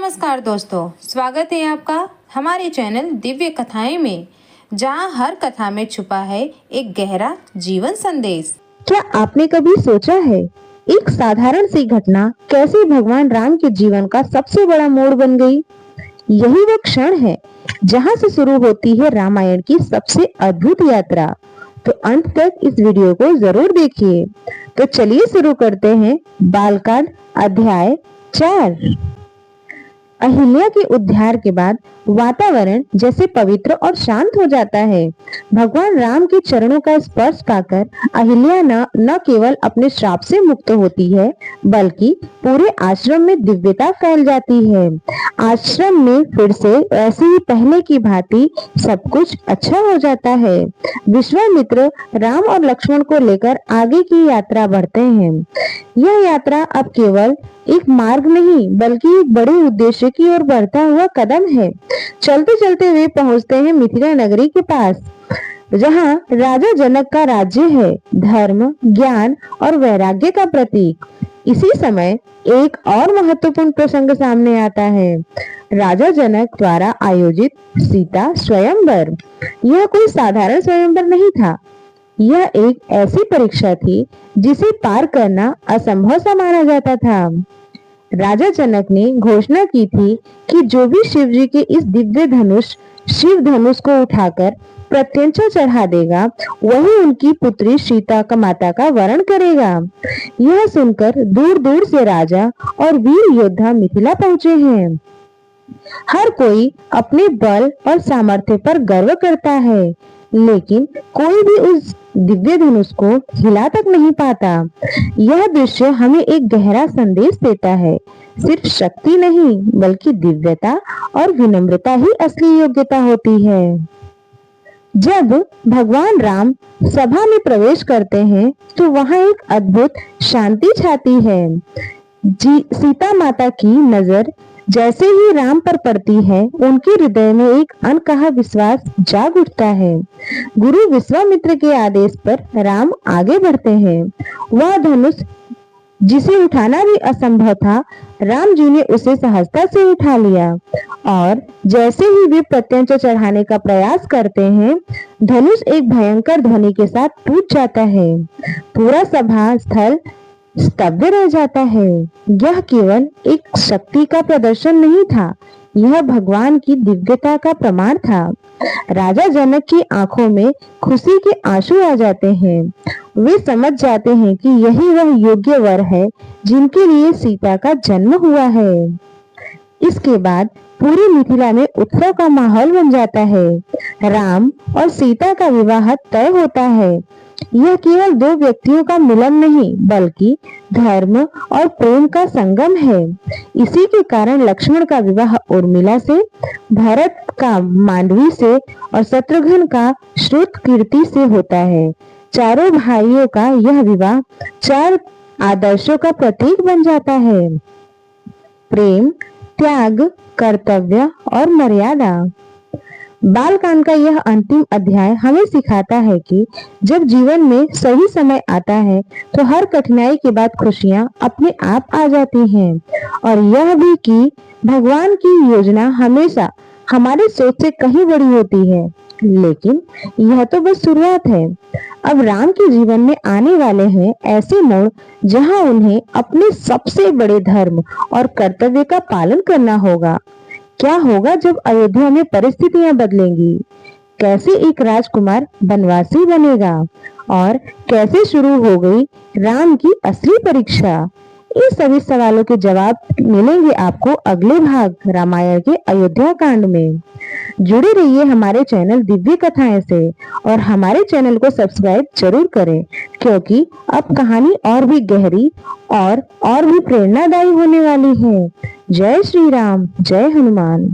नमस्कार दोस्तों, स्वागत है आपका हमारे चैनल दिव्य कथाएं में, जहां हर कथा में छुपा है एक गहरा जीवन संदेश। क्या आपने कभी सोचा है एक साधारण सी घटना कैसे भगवान राम के जीवन का सबसे बड़ा मोड़ बन गई? यही वो क्षण है जहां से शुरू होती है रामायण की सबसे अद्भुत यात्रा। तो अंत तक इस वीडियो को जरूर देखिए। तो चलिए शुरू करते हैं। बालकांड अध्याय 4। अहिल्या के उद्धार के बाद वातावरण जैसे पवित्र और शांत हो जाता है। भगवान राम के चरणों का स्पर्श पाकर अहिल्या न केवल अपने श्राप से मुक्त होती है, बल्कि पूरे आश्रम में दिव्यता फैल जाती है। आश्रम में फिर से ऐसे ही पहले की भांति सब कुछ अच्छा हो जाता है। विश्वामित्र राम और लक्ष्मण को लेकर आगे की यात्रा बढ़ते हैं। यह यात्रा अब केवल एक मार्ग नहीं, बल्कि एक बड़े उद्देश्य की ओर बढ़ता हुआ कदम है। चलते चलते वे पहुंचते हैं मिथिला नगरी के पास, जहां राजा जनक का राज्य है, धर्म, ज्ञान और वैराग्य का प्रतीक। इसी समय एक और महत्वपूर्ण प्रसंग सामने आता है, राजा जनक द्वारा आयोजित सीता स्वयंवर। यह कोई साधारण स्वयंवर नहीं था, यह एक ऐसी परीक्षा थी जिसे पार करना असंभव सा माना जाता था। राजा जनक ने घोषणा की थी कि जो भी शिव जी के इस दिव्य धनुष शिव धनुष को उठाकर प्रत्यंचा चढ़ा देगा, वही उनकी पुत्री सीता का माता का वरण करेगा। यह सुनकर दूर दूर से राजा और वीर योद्धा मिथिला पहुंचे हैं। हर कोई अपने बल और सामर्थ्य पर गर्व करता है, लेकिन कोई भी उस दिव्य धनुष को हिला तक नहीं पाता। यह दृश्य हमें एक गहरा संदेश देता है। सिर्फ शक्ति नहीं, बल्कि दिव्यता और विनम्रता ही असली योग्यता होती है। जब भगवान राम सभा में प्रवेश करते हैं, तो वहां एक अद्भुत शांति छाती है। सीता माता की नजर जैसे ही राम पर पड़ती है, उनके हृदय में एक अनकहा विश्वास जाग उठता है। गुरु विश्वामित्र के आदेश पर राम आगे बढ़ते हैं। वह धनुष जिसे उठाना भी असंभव था, राम जी ने उसे सहजता से उठा लिया, और जैसे ही वे प्रत्यंचा चढ़ाने का प्रयास करते हैं, धनुष एक भयंकर ध्वनि के साथ टूट जाता है। पूरा सभा स्थल स्तब्ध रह जाता है। यह केवल एक शक्ति का प्रदर्शन नहीं था, यह भगवान की दिव्यता का प्रमाण था। राजा जनक की आंखों में खुशी के आंसू आ जाते हैं। वे समझ जाते हैं कि यही वह योग्य वर है जिनके लिए सीता का जन्म हुआ है। इसके बाद पूरी मिथिला में उत्सव का माहौल बन जाता है। राम और सीता का विवाह तय होता है। यह केवल दो व्यक्तियों का मिलन नहीं, बल्कि धर्म और प्रेम का संगम है। इसी के कारण लक्ष्मण का विवाह उर्मिला से, भरत का मांडवी से और शत्रुघ्न का श्रुतकीर्ति से होता है। चारों भाइयों का यह विवाह 4 आदर्शों का प्रतीक बन जाता है: प्रेम, त्याग, कर्तव्य और मर्यादा। बालकांड का यह अंतिम अध्याय हमें सिखाता है कि जब जीवन में सही समय आता है, तो हर कठिनाई के बाद खुशियां अपने आप आ जाती हैं। और यह भी कि भगवान की योजना हमेशा हमारे सोच से कहीं बड़ी होती है। लेकिन यह तो बस शुरुआत है। अब राम के जीवन में आने वाले हैं ऐसे मोड़, जहां उन्हें अपने सबसे बड़े धर्म और कर्तव्य का पालन करना होगा। क्या होगा जब अयोध्या में परिस्थितियां बदलेंगी? कैसे एक राजकुमार वनवासी बनेगा? और कैसे शुरू हो गई राम की असली परीक्षा? इन सभी सवालों के जवाब मिलेंगे आपको अगले भाग रामायण के अयोध्या कांड में। जुड़े रहिए हमारे चैनल दिव्य कथाएं से, और हमारे चैनल को सब्सक्राइब जरूर करें, क्योंकि अब कहानी और भी गहरी और भी प्रेरणादायी होने वाली है। जय श्री राम, जय हनुमान।